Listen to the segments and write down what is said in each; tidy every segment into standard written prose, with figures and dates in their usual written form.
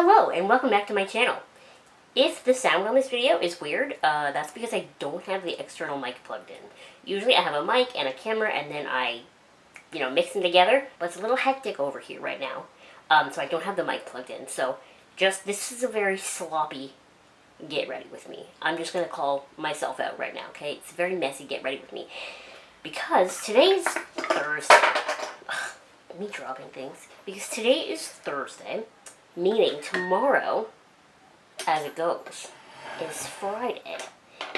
Hello and welcome back to my channel. If the sound on this video is weird, that's because I don't have the external mic plugged in. Usually I have a mic and a camera and then I, mix them together, but it's a little hectic over here right now. So I don't have the mic plugged in. So this is a very sloppy get ready with me. I'm just going to call myself out right now, okay? It's a very messy get ready with me. Because today's Thursday. Ugh, me dropping things. Because today is Thursday. Meaning tomorrow, as it goes, is Friday.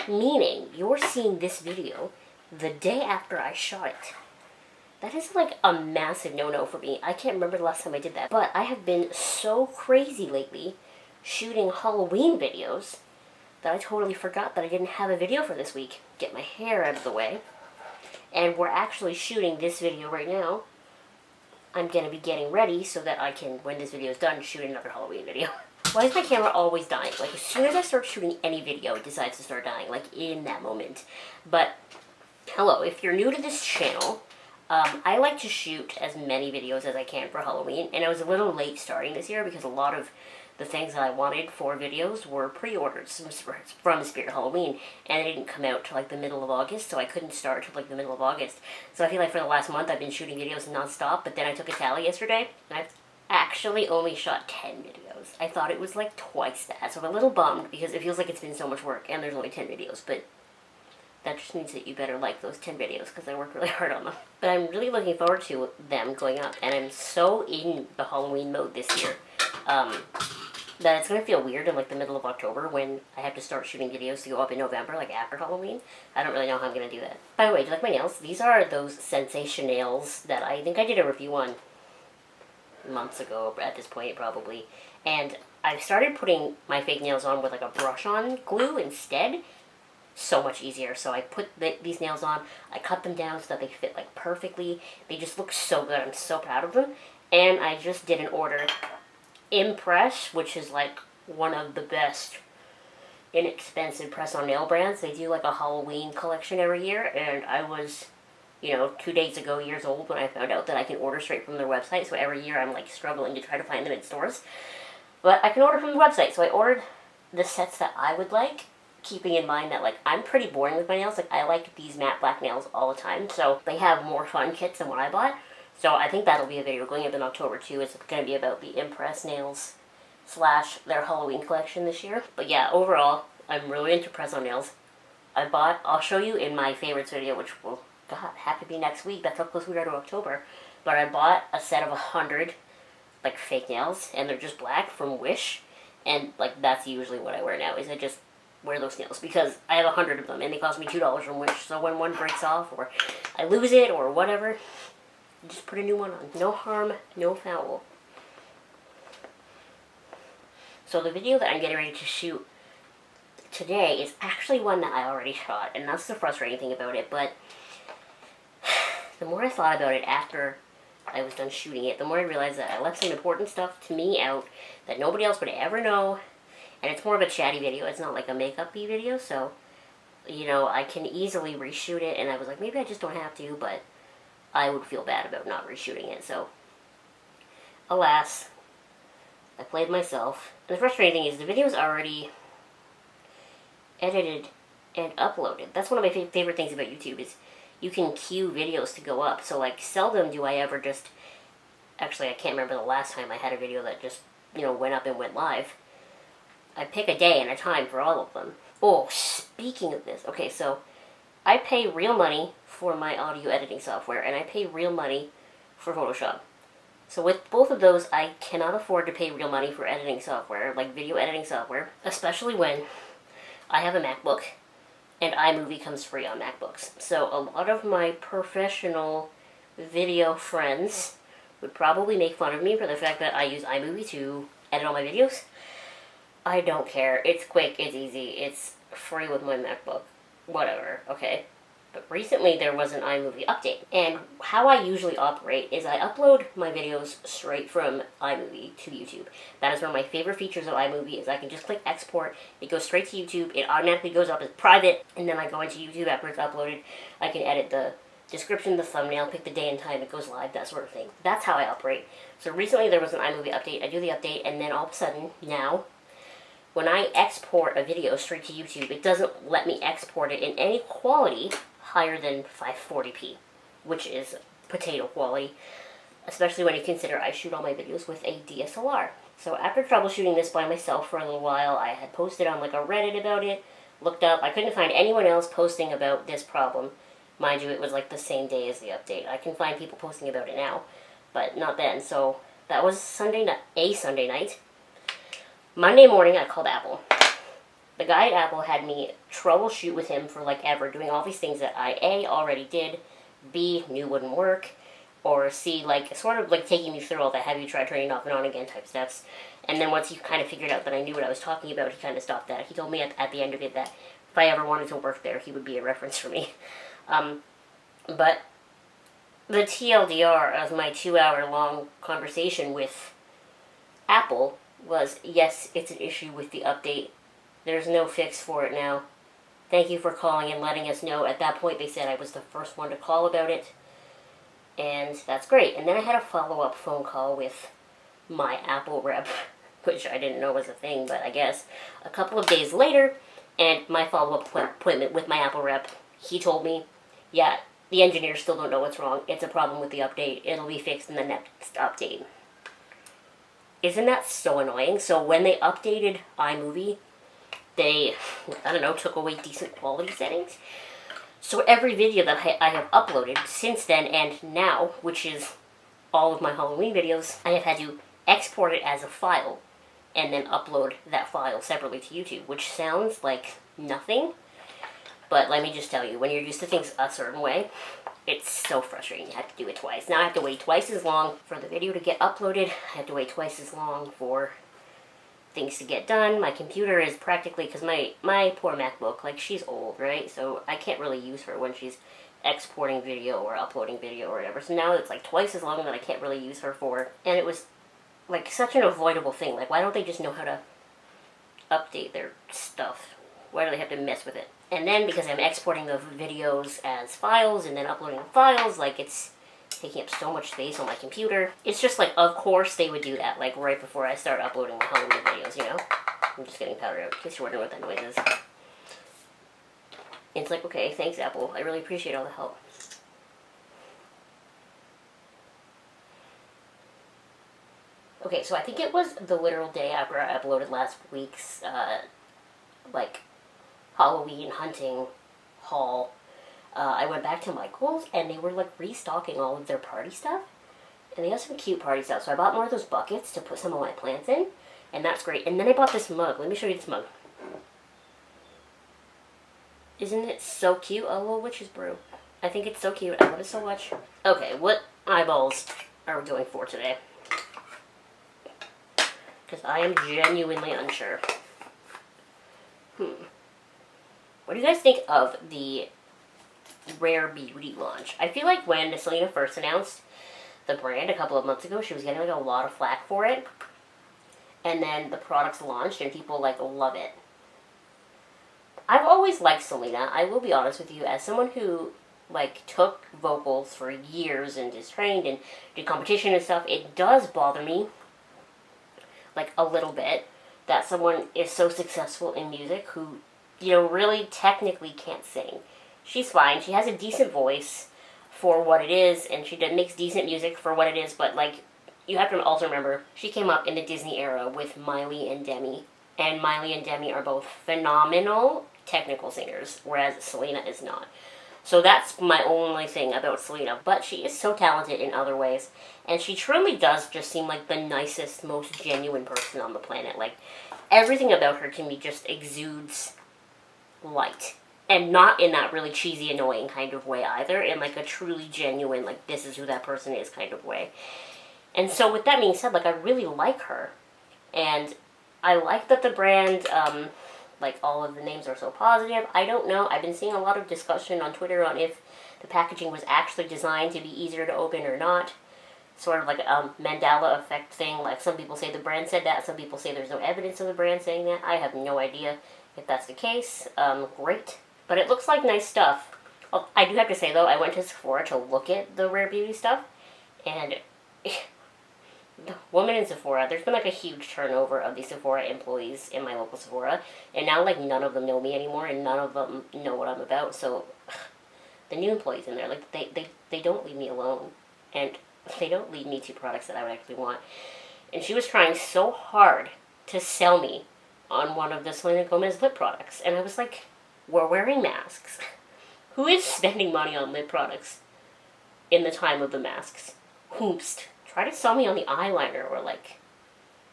Meaning you're seeing this video the day after I shot it. That is like a massive no-no for me. I can't remember the last time I did that. But I have been so crazy lately shooting Halloween videos that I totally forgot that I didn't have a video for this week. Get my hair out of the way. And we're actually shooting this video right now. I'm going to be getting ready so that I can, when this video is done, shoot another Halloween video. Why is my camera always dying? Like, as soon as I start shooting any video, it decides to start dying, like, in that moment. But, hello, if you're new to this channel, I like to shoot as many videos as I can for Halloween, and I was a little late starting this year because a lot of the things that I wanted for videos were pre-orders from Spirit Halloween, and they didn't come out till like the middle of August, so I couldn't start till like the middle of August. So I feel like for the last month I've been shooting videos non-stop, but then I took a tally yesterday, and I've actually only shot 10 videos. I thought it was like twice that, so I'm a little bummed because it feels like it's been so much work, and there's only 10 videos, but that just means that you better like those 10 videos because I worked really hard on them. But I'm really looking forward to them going up, and I'm so in the Halloween mode this year. That it's going to feel weird in like the middle of October when I have to start shooting videos to go up in November, like after Halloween. I don't really know how I'm going to do that. By the way, do you like my nails? These are those Sensation nails that I think I did a review on months ago at this point, probably. And I started putting my fake nails on with like a brush-on glue instead. So much easier. So I put these nails on, I cut them down so that they fit like perfectly. They just look so good. I'm so proud of them. And I just did an order. Impress, which is like one of the best inexpensive press-on nail brands. They do like a Halloween collection every year, and I was, 2 days ago, years old when I found out that I can order straight from their website, so every year I'm like struggling to try to find them in stores. But I can order from the website, so I ordered the sets that I would like, keeping in mind that like I'm pretty boring with my nails. Like I like these matte black nails all the time, so they have more fun kits than what I bought. So I think that'll be a video going up in October too. It's going to be about the Impress nails / their Halloween collection this year. But yeah, overall, I'm really into press-on nails. I'll show you in my favorites video, which will, have to be next week. That's how close we are to October. But I bought a set of 100, like, fake nails, and they're just black from Wish. And, like, that's usually what I wear now, is I just wear those nails, because I have 100 of them, and they cost me $2 from Wish. So when one breaks off, or I lose it, or whatever, just put a new one on. No harm, no foul. So the video that I'm getting ready to shoot today is actually one that I already shot, and that's the frustrating thing about it, but the more I thought about it after I was done shooting it, the more I realized that I left some important stuff to me out that nobody else would ever know, and it's more of a chatty video. It's not like a makeup-y video, so, I can easily reshoot it, and I was like, maybe I just don't have to, but I would feel bad about not reshooting it, so alas, I played myself. And the frustrating thing is the video's already edited and uploaded. That's one of my favorite things about YouTube is you can queue videos to go up. So like seldom do I ever just, actually I can't remember the last time I had a video that just, went up and went live. I pick a day and a time for all of them. Oh, speaking of this, okay, so I pay real money for my audio editing software, and I pay real money for Photoshop. So with both of those, I cannot afford to pay real money for editing software, like video editing software, especially when I have a MacBook, and iMovie comes free on MacBooks. So a lot of my professional video friends would probably make fun of me for the fact that I use iMovie to edit all my videos. I don't care. It's quick, it's easy, it's free with my MacBook. Whatever, okay? But recently there was an iMovie update, and how I usually operate is I upload my videos straight from iMovie to YouTube. That is one of my favorite features of iMovie, is I can just click export, it goes straight to YouTube, it automatically goes up as private, and then I go into YouTube after it's uploaded. I can edit the description of the thumbnail, pick the day and time it goes live, that sort of thing. That's how I operate. So recently there was an iMovie update. I do the update, and then all of a sudden, now, when I export a video straight to YouTube, it doesn't let me export it in any quality higher than 540p, which is potato quality, especially when you consider I shoot all my videos with a DSLR. So after troubleshooting this by myself for a little while, I had posted on like a Reddit about it, looked up, I couldn't find anyone else posting about this problem. Mind you, it was like the same day as the update. I can find people posting about it now, but not then. So that was Sunday night. Monday morning, I called Apple. The guy at Apple had me troubleshoot with him for like ever, doing all these things that I A, already did, B, knew wouldn't work, or C, like sort of like taking me through all the have you tried turning it off and on again type steps. And then once he kind of figured out that I knew what I was talking about, he kind of stopped that. He told me at the end of it that if I ever wanted to work there, he would be a reference for me. But the TLDR of my 2-hour-long conversation with Apple was, yes, it's an issue with the update. There's no fix for it now. Thank you for calling and letting us know. At that point, they said I was the first one to call about it. And that's great. And then I had a follow-up phone call with my Apple rep, which I didn't know was a thing, but I guess a couple of days later, and my follow-up appointment with my Apple rep, he told me, yeah, the engineers still don't know what's wrong. It's a problem with the update. It'll be fixed in the next update. Isn't that so annoying? So when they updated iMovie, they, I don't know, took away decent quality settings. So every video that I have uploaded since then and now, which is all of my Halloween videos, I have had to export it as a file and then upload that file separately to YouTube, which sounds like nothing. But let me just tell you, when you're used to things a certain way, it's so frustrating. You have to do it twice. Now I have to wait twice as long for the video to get uploaded. I have to wait twice as long for things to get done. My computer is practically, because my poor MacBook, like, she's old, right? So I can't really use her when she's exporting video or uploading video or whatever. So now it's like twice as long that I can't really use her for. And it was like such an avoidable thing. Like, why don't they just know how to update their stuff? Why do they have to mess with it? And then because I'm exporting the videos as files and then uploading the files, like, it's taking up so much space on my computer. It's just like, of course they would do that, like, right before I start uploading my Halloween videos, you know? I'm just getting powder out, in case you're wondering what that noise is. It's like, okay, thanks, Apple. I really appreciate all the help. Okay, so I think it was the literal day after I uploaded last week's, like, Halloween hunting haul. I went back to Michael's, and they were, like, restocking all of their party stuff. And they have some cute party stuff, so I bought more of those buckets to put some of my plants in, and that's great. And then I bought this mug. Let me show you this mug. Isn't it so cute? A little witch's brew. I think it's so cute. I love it so much. Okay, what eyeballs are we going for today? Because I am genuinely unsure. What do you guys think of the Rare Beauty launch? I feel like when Selena first announced the brand a couple of months ago, she was getting, like, a lot of flack for it. And then the products launched and people, like, love it. I've always liked Selena. I will be honest with you, as someone who, like, took vocals for years and is trained and did competition and stuff, it does bother me, like, a little bit, that someone is so successful in music who, you know, really technically can't sing. She's fine. She has a decent voice for what it is, and she makes decent music for what it is, but, like, you have to also remember, she came up in the Disney era with Miley and Demi, and Miley and Demi are both phenomenal technical singers, whereas Selena is not. So that's my only thing about Selena, but she is so talented in other ways, and she truly does just seem like the nicest, most genuine person on the planet. Like, everything about her to me just exudes light. And not in that really cheesy, annoying kind of way either, in like a truly genuine, like, this is who that person is kind of way. And so with that being said, like, I really like her. And I like that the brand, like, all of the names are so positive. I don't know. I've been seeing a lot of discussion on Twitter on if the packaging was actually designed to be easier to open or not. Sort of like a Mandela effect thing. Like, some people say the brand said that. Some people say there's no evidence of the brand saying that. I have no idea if that's the case. Great. But it looks like nice stuff. Oh, I do have to say though, I went to Sephora to look at the Rare Beauty stuff, and the woman in Sephora, there's been like a huge turnover of the Sephora employees in my local Sephora, and now like none of them know me anymore, and none of them know what I'm about. So the new employees in there, like they don't leave me alone, and they don't lead me to products that I would actually want. And she was trying so hard to sell me on one of the Selena Gomez lip products, and I was like, we're wearing masks. Who is spending money on lip products in the time of the masks? Whomst. Try to sell me on the eyeliner or like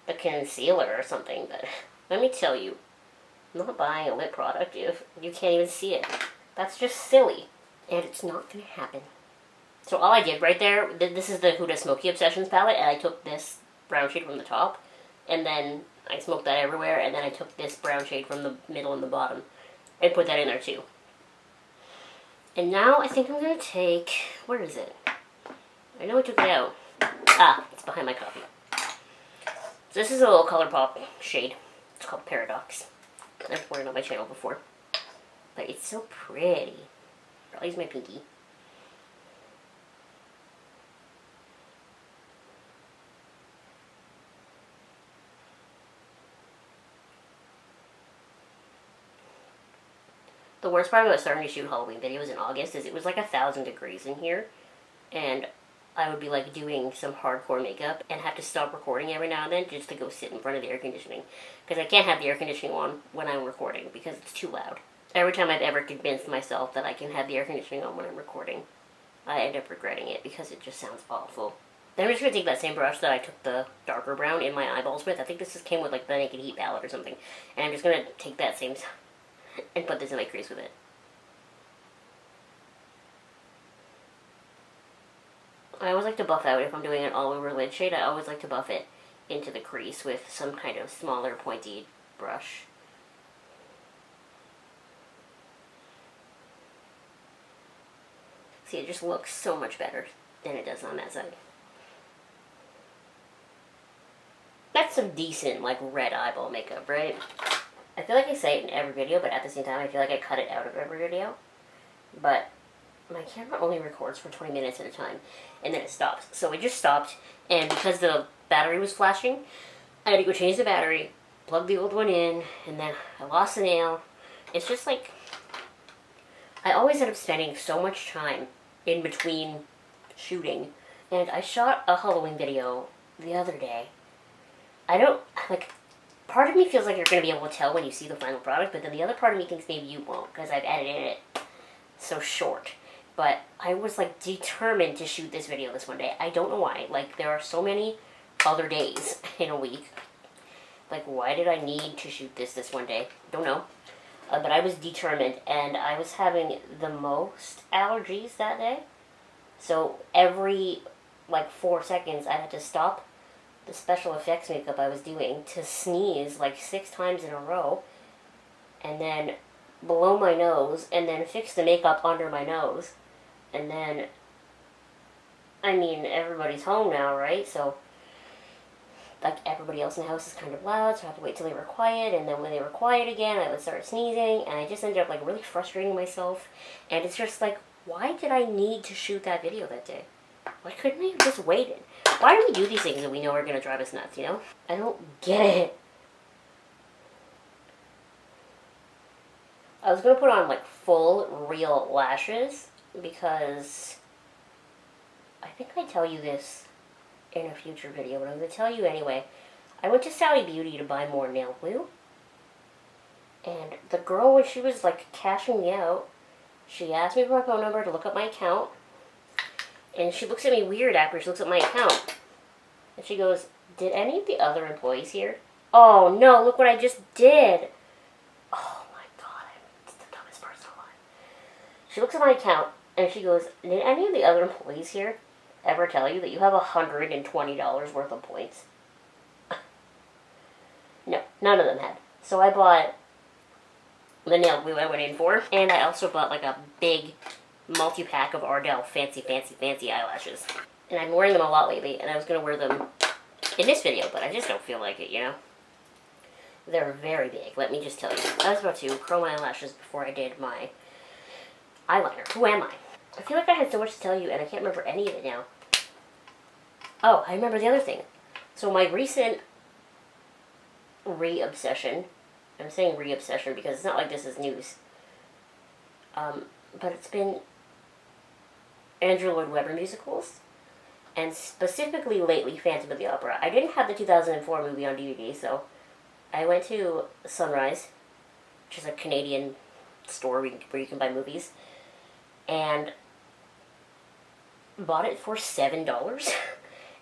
the concealer or something, but let me tell you, I'm not buying a lip product if you can't even see it. That's just silly, and it's not going to happen. So all I did right there, this is the HUDA Smokey Obsessions palette, and I took this brown shade from the top, and then I smoked that everywhere, and then I took this brown shade from the middle and the bottom, and put that in there too. And now I think I'm going to take, where is it? I know I took it out. Ah, it's behind my coffee. So this is a little Colourpop shade. It's called Paradox. I've worn it on my channel before. But it's so pretty. I'll use my pinky. The worst part about starting to shoot Halloween videos in August is it was like 1,000 degrees in here. And I would be like doing some hardcore makeup and have to stop recording every now and then just to go sit in front of the air conditioning. Because I can't have the air conditioning on when I'm recording because it's too loud. Every time I've ever convinced myself that I can have the air conditioning on when I'm recording, I end up regretting it because it just sounds awful. Then I'm just going to take that same brush that I took the darker brown in my eyeballs with. I think this came with like the Naked Heat palette or something. And I'm just going to take that same and put this in my crease with it. I always like to buff out, if I'm doing an all-over lid shade, I always like to buff it into the crease with some kind of smaller, pointy brush. See, it just looks so much better than it does on that side. That's some decent, like, red eyeball makeup, right? I feel like I say it in every video, but at the same time, I feel like I cut it out of every video. But my camera only records for 20 minutes at a time, and then it stops. So it just stopped, and because the battery was flashing, I had to go change the battery, plug the old one in, and then I lost the nail. It's just like, I always end up spending so much time in between shooting, and I shot a Halloween video the other day. I don't, like, part of me feels like you're going to be able to tell when you see the final product, but then the other part of me thinks maybe you won't, because I've edited it so short. But I was, like, determined to shoot this video this one day. I don't know why. Like, there are so many other days in a week. Like, why did I need to shoot this one day? Don't know. But I was determined, and I was having the most allergies that day. So every, like, 4 seconds, I had to stop the special effects makeup I was doing to sneeze, like, 6 times in a row. And then blow my nose, and then fix the makeup under my nose. And then, I mean, everybody's home now, right? So, like, everybody else in the house is kind of loud, so I have to wait till they were quiet, and then when they were quiet again, I would start sneezing, and I just ended up, like, really frustrating myself. And it's just like, why did I need to shoot that video that day? Why couldn't I have just waited? Why do we do these things that we know are going to drive us nuts, you know? I don't get it. I was going to put on, like, full, real lashes, because I think I tell you this in a future video, but I'm going to tell you anyway. I went to Sally Beauty to buy more nail glue, and the girl, when she was, like, cashing me out, she asked me for my phone number to look up my account, and she looks at me weird after she looks at my account, and she goes, "Did any of the other employees here?" Oh no, look what I just did. Oh my god, I'm the dumbest person alive. She looks at my account, and she goes, "Did any of the other employees here ever tell you that you have $120 worth of points?" No, none of them had. So I bought the nail glue I went in for, and I also bought like a big multi-pack of Ardell fancy eyelashes. And I'm wearing them a lot lately, and I was going to wear them in this video, but I just don't feel like it, you know? They're very big, let me just tell you. I was about to curl my eyelashes before I did my eyeliner. Who am I? I feel like I had so much to tell you and I can't remember any of it now. Oh, I remember the other thing. So my recent reobsession, I'm saying reobsession because it's not like this is news, but it's been Andrew Lloyd Webber musicals, and specifically lately Phantom of the Opera. I didn't have the 2004 movie on DVD, so I went to Sunrise, which is a Canadian store where you can buy movies, and bought it for $7.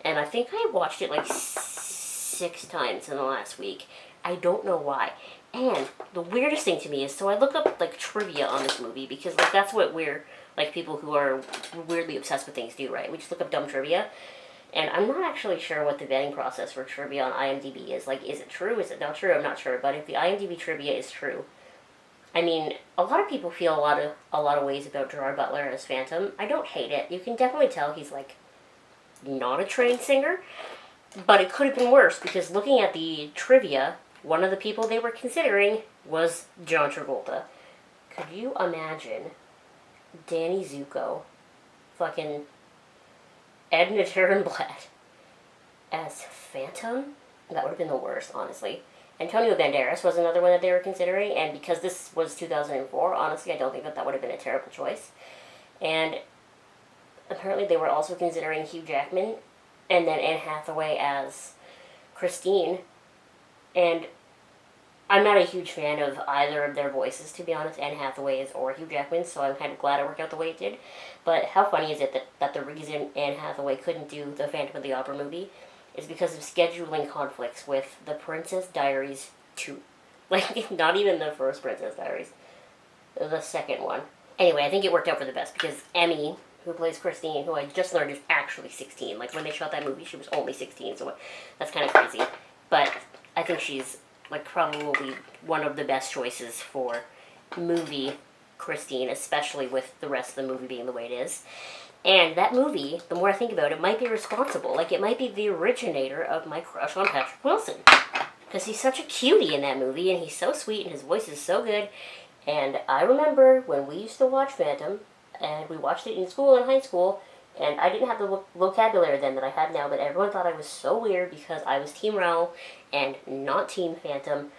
And I think I watched it like 6 times in the last week. I don't know why. And the weirdest thing to me is, so I look up like trivia on this movie because like that's what we're like people who are weirdly obsessed with things do, right? We just look up dumb trivia. And I'm not actually sure what the vetting process for trivia on IMDb is. Like, is it true? Is it not true? I'm not sure. But if the IMDb trivia is true, I mean, a lot of people feel a lot of ways about Gerard Butler as Phantom. I don't hate it. You can definitely tell he's like not a trained singer, but it could have been worse because looking at the trivia, one of the people they were considering was John Travolta. Could you imagine Danny Zuko, fucking Edna Turnblad as Phantom? That would have been the worst, honestly. Antonio Banderas was another one that they were considering, and because this was 2004, honestly, I don't think that would have been a terrible choice. And apparently they were also considering Hugh Jackman, and then Anne Hathaway as Christine. And I'm not a huge fan of either of their voices, to be honest, Anne Hathaway's or Hugh Jackman's, so I'm kind of glad it worked out the way it did. But how funny is it that the reason Anne Hathaway couldn't do the Phantom of the Opera movie is because of scheduling conflicts with The Princess Diaries 2. Like, not even the first Princess Diaries. The second one. Anyway, I think it worked out for the best because Emmy, who plays Christine, who I just learned is actually 16. Like, when they shot that movie, she was only 16, so that's kind of crazy. But I think she's, like, probably one of the best choices for movie Christine, especially with the rest of the movie being the way it is. And that movie, the more I think about it, might be responsible. Like, it might be the originator of my crush on Patrick Wilson. Because he's such a cutie in that movie, and he's so sweet, and his voice is so good. And I remember when we used to watch Phantom, and we watched it in school, in high school, and I didn't have the vocabulary then that I have now, but everyone thought I was so weird because I was Team Raoul and not Team Phantom.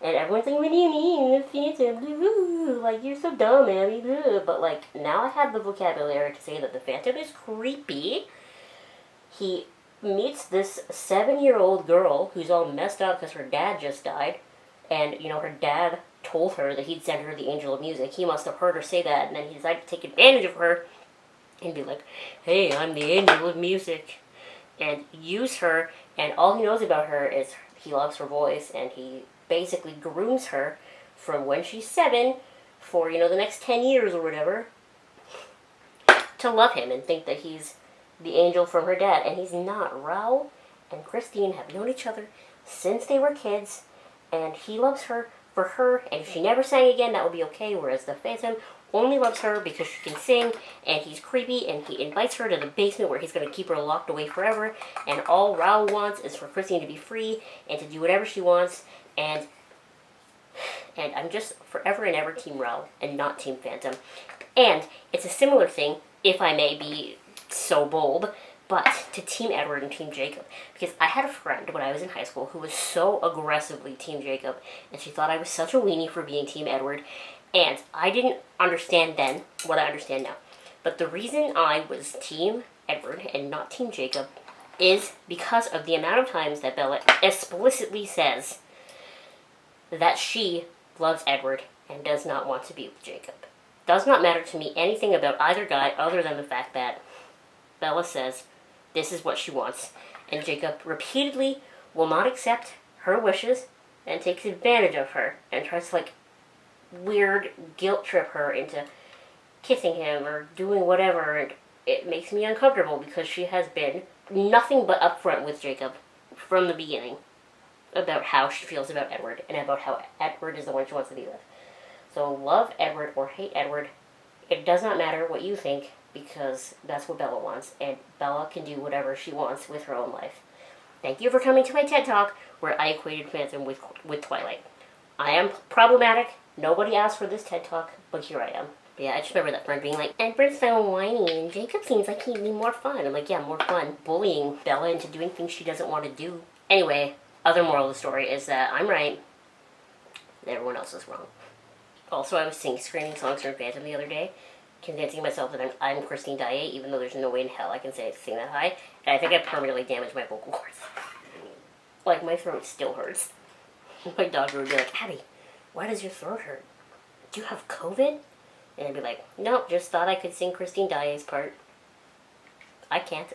And everyone's like, what do you mean, Phantom? Ooh, like, you're so dumb, Abby. But, like, now I have the vocabulary to say that the Phantom is creepy. He meets this 7-year-old girl who's all messed up because her dad just died. And, you know, her dad told her that he'd send her the Angel of Music. He must have heard her say that, and then he decided to take advantage of her and be like, hey, I'm the Angel of Music. And use her, and all he knows about her is he loves her voice, and he basically grooms her from when she's 7 for, you know, the next 10 years or whatever to love him and think that he's the angel from her dad. And he's not. Raoul and Christine have known each other since they were kids, and he loves her for her, and if she never sang again, that would be okay, whereas the Phantom only loves her because she can sing, and he's creepy, and he invites her to the basement where he's going to keep her locked away forever, and all Raoul wants is for Christine to be free and to do whatever she wants. And I'm just forever and ever Team Raoul and not Team Phantom. And it's a similar thing, if I may be so bold, but to Team Edward and Team Jacob. Because I had a friend when I was in high school who was so aggressively Team Jacob, and she thought I was such a weenie for being Team Edward. And I didn't understand then what I understand now. But the reason I was Team Edward and not Team Jacob is because of the amount of times that Bella explicitly says that she loves Edward and does not want to be with Jacob. Does not matter to me anything about either guy other than the fact that Bella says this is what she wants, and Jacob repeatedly will not accept her wishes and takes advantage of her and tries to, like, weird guilt trip her into kissing him or doing whatever, and it makes me uncomfortable because she has been nothing but upfront with Jacob from the beginning about how she feels about Edward and about how Edward is the one she wants to be with. So love Edward or hate Edward, it does not matter what you think because that's what Bella wants, and Bella can do whatever she wants with her own life. Thank you for coming to my TED Talk where I equated Phantom with Twilight. I am problematic. Nobody asked for this TED Talk, but here I am. Yeah, I just remember that friend being like, Edward's so whiny and Jacob seems like he'd be more fun. I'm like, yeah, more fun. Bullying Bella into doing things she doesn't want to do. Anyway, other moral of the story is that I'm right and everyone else is wrong. Also, I was screaming songs from Phantom the other day, convincing myself that I'm Christine Ciate, even though there's no way in hell I can sing that high. And I think I permanently damaged my vocal cords. Like, my throat still hurts. My doctor would be like, Abby, why does your throat hurt? Do you have COVID? And I'd be like, nope, just thought I could sing Christine Ciate's part. I can't.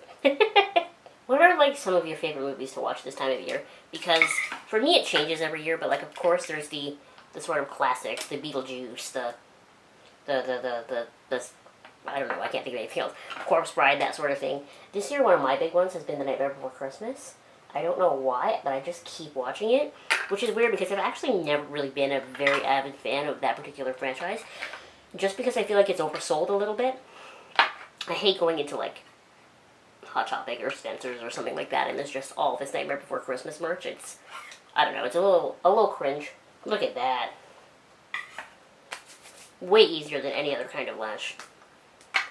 What are, like, some of your favorite movies to watch this time of year? Because, for me, it changes every year, but, like, of course, there's the sort of classics, the Beetlejuice, the I don't know, I can't think of anything else. Corpse Bride, that sort of thing. This year, one of my big ones has been The Nightmare Before Christmas. I don't know why, but I just keep watching it, which is weird because I've actually never really been a very avid fan of that particular franchise, just because I feel like it's oversold a little bit. I hate going into, like, Hot Topic or Spencer's or something like that, and there's just all this Nightmare Before Christmas merch. It's, I don't know, it's a little cringe. Look at that. Way easier than any other kind of lash.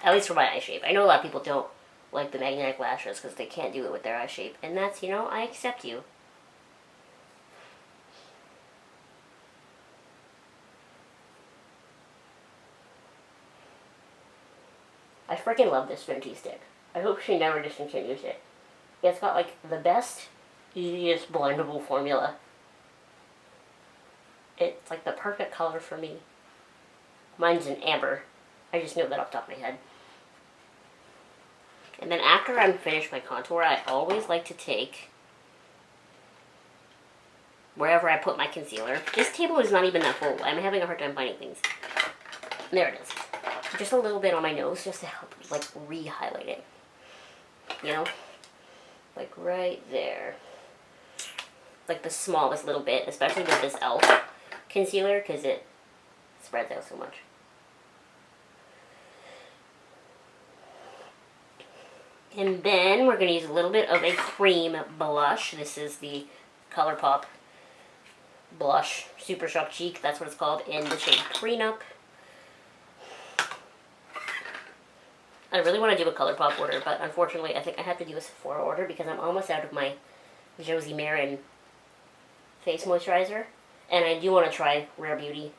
At least for my eye shape. I know a lot of people don't like the magnetic lashes because they can't do it with their eye shape. And that's, you know, I accept you. I freaking love this Fenty stick. I hope she never discontinues it. It's got, like, the best, easiest blendable formula. It's, like, the perfect color for me. Mine's an amber. I just know that off the top of my head. And then after I'm finished my contour, I always like to take wherever I put my concealer. This table is not even that full. I'm having a hard time finding things. There it is. Just a little bit on my nose just to help, like, re-highlight it. You know? Like, right there. Like, the smallest little bit, especially with this e.l.f. concealer, because it spreads out so much. And then we're going to use a little bit of a cream blush. This is the Colourpop blush, Super Shock Cheek, that's what it's called, in the shade Prenup. I really want to do a Colourpop order, but unfortunately I think I have to do a Sephora order because I'm almost out of my Josie Maran face moisturizer. And I do want to try Rare Beauty.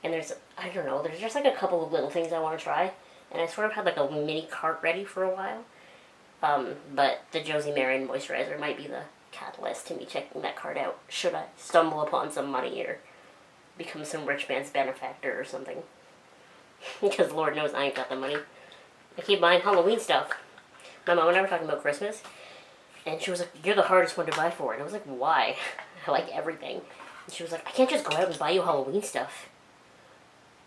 And there's, I don't know, there's just like a couple of little things I want to try. And I sort of had like a mini cart ready for a while. But the Josie Maran moisturizer might be the catalyst to me checking that card out. Should I stumble upon some money or become some rich man's benefactor or something. Because Lord knows I ain't got the money. I keep buying Halloween stuff. My mom and I were talking about Christmas. And she was like, you're the hardest one to buy for. And I was like, why? I like everything. And she was like, I can't just go out and buy you Halloween stuff.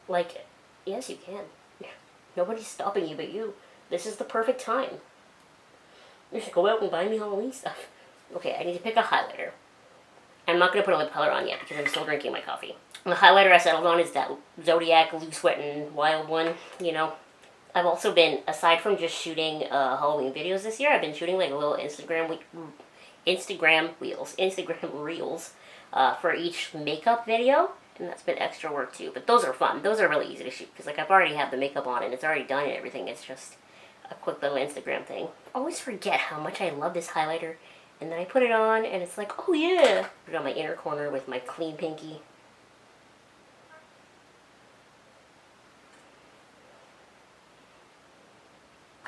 Like, yes, you can. Nobody's stopping you but you. This is the perfect time. You should go out and buy me Halloween stuff. Okay, I need to pick a highlighter. I'm not going to put a lip color on yet because I'm still drinking my coffee. The highlighter I settled on is that Zodiac Loose Wet and Wild one, you know. I've also been, aside from just shooting Halloween videos this year, I've been shooting like little Instagram reels for each makeup video. And that's been extra work too. But those are fun. Those are really easy to shoot because like I've already have the makeup on and it's already done and everything. It's just a quick little Instagram thing. I always forget how much I love this highlighter. And then I put it on and it's like, oh yeah. Put it on my inner corner with my clean pinky.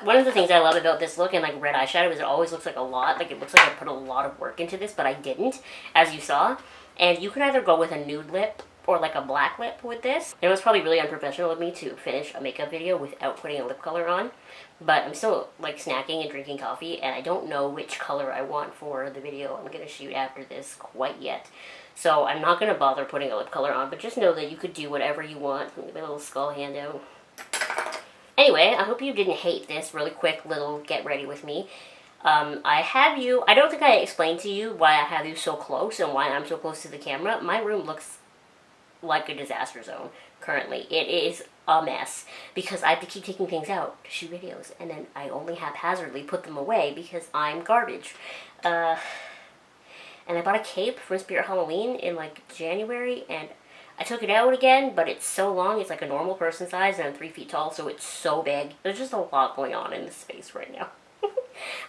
One of the things I love about this look and like red eyeshadow is it always looks like a lot. Like it looks like I put a lot of work into this, but I didn't, as you saw. And you can either go with a nude lip or like a black lip with this. And it was probably really unprofessional of me to finish a makeup video without putting a lip color on. But I'm still like snacking and drinking coffee and I don't know which color I want for the video I'm going to shoot after this quite yet. So I'm not going to bother putting a lip color on, but just know that you could do whatever you want. Give me a little skull handout. Anyway, I hope you didn't hate this really quick little get ready with me. I don't think I explained to you why I have you so close and why I'm so close to the camera. My room looks like a disaster zone currently. It is a mess because I have to keep taking things out to shoot videos and then I only haphazardly put them away because I'm garbage. And I bought a cape for Spirit Halloween in like January and I took it out again, but it's so long. It's like a normal person size, and I'm 3 feet tall, so it's so big. There's just a lot going on in this space right now.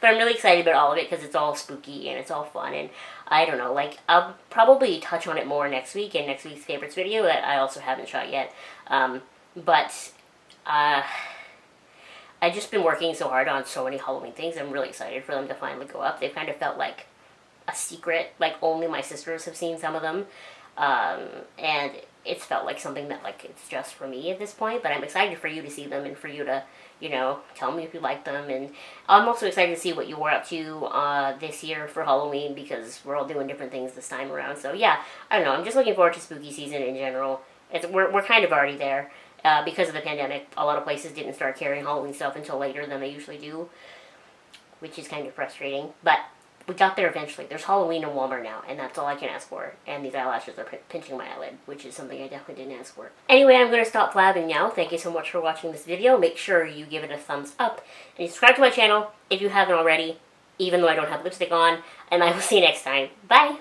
But I'm really excited about all of it because it's all spooky and it's all fun. And I don't know, like, I'll probably touch on it more next week in next week's favorites video that I also haven't shot yet. I've just been working so hard on so many Halloween things. I'm really excited for them to finally go up. They've kind of felt like a secret. Like, only my sisters have seen some of them. And it's felt like something that, like, it's just for me at this point. But I'm excited for you to see them and for you to, you know, tell me if you like them. And I'm also excited to see what you were up to this year for Halloween, because we're all doing different things this time around. So, yeah, I don't know. I'm just looking forward to spooky season in general. We're kind of already there. Because of the pandemic, a lot of places didn't start carrying Halloween stuff until later than they usually do, which is kind of frustrating. But we got there eventually. There's Halloween in Walmart now, and that's all I can ask for. And these eyelashes are pinching my eyelid, which is something I definitely didn't ask for. Anyway, I'm going to stop blabbing now. Thank you so much for watching this video. Make sure you give it a thumbs up, and subscribe to my channel if you haven't already, even though I don't have lipstick on. And I will see you next time. Bye!